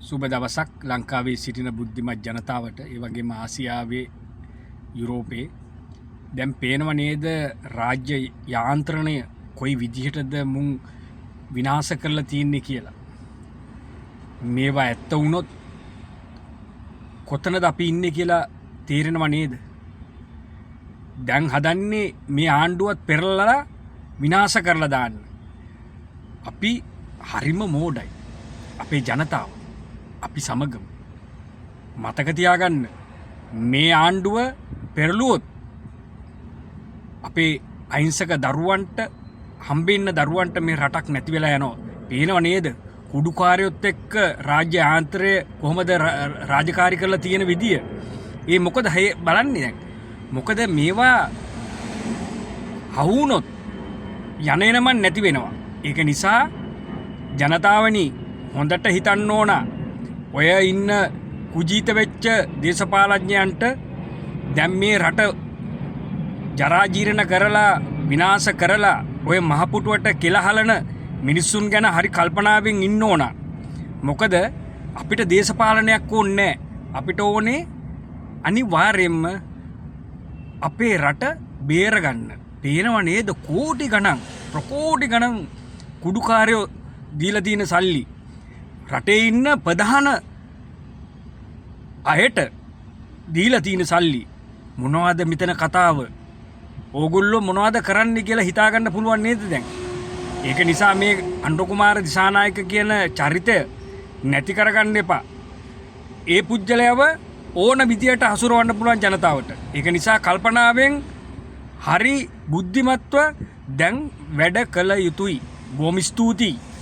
සුබ දවසක් ලංකාවේ සිටින බුද්ධිමත් ජනතාවට ඒ වගේම ආසියාවේ යුරෝපයේ දැන් පේනව නේද රාජ්‍ය යාන්ත්‍රණය කොයි විදිහටද මුන් විනාශ කරලා තියන්නේ කියලා. මේවා ඇත්ත වුණොත් කොතනද අපි ඉන්නේ කියලා තේරෙනව නේද? දැන් හදන්නේ මේ ආණ්ඩුවත් පෙරලලා විනාශ කරලා දාන්න. අපි හරිම මෝඩයි. අපේ ජනතාව අපි සමගම මතක තියාගන්න මේ ආණ්ඩුව පෙරළුවොත් අපේ අහිංසක දරුවන්ට හම්බෙන්න දරුවන්ට මේ රටක් නැති වෙලා යනවා. පේනව නේද? කුඩුකාරයොත් එක්ක රාජ්‍ය ආන්තරය කොහොමද රාජකාරී කරලා තියෙන විදිය. ඒ මොකද බලන්නේ දැන්. මොකද මේවා අහුනොත් යන එනමන් නැති වෙනවා. ඒක නිසා ජනතාවනි හොඳට හිතන්න ඕන. ඔය ඉන්න කුජීත වෙච්ච දේශපාලඥයන්ට දැන් මේ රට ජරාජීර්ණ කරලා විනාශ කරලා ඔය මහපුටුවට කෙලහලන මිනිස්සුන් ගැන හරි කල්පනාවෙන් ඉන්න ඕන. මොකද අපිට දේශපාලනයක් ඕනේ නැහැ. අපිට ඕනේ අනිවාර්යෙන්ම අපේ රට බේරගන්න. පේනව නේද කෝටි ගණන් ප්‍රකෝටි ගණන් කුඩුකාරයෝ දීලා තියෙන සල්ලි රටේ ඉන්න ප්‍රධාන අයට දීලා තියෙන සල්ලි. මොනවද මෙතන කතාව? ඕගොල්ලෝ මොනවද කරන්න කියලා හිතාගන්න පුළුවන් නේද දැන්? ඒක නිසා මේ අනුර කුමාර දිසානායක කියන චරිතය නැති කරගන්න එපා. ඒ පුජ්‍යලයව ඕන විදියට හසුරවන්න පුළුවන් ජනතාවට. ඒක නිසා කල්පනාවෙන් හරි බුද්ධිමත්ව දැන් වැඩ කළ යුතුයි. බොහොම ස්තුතියි.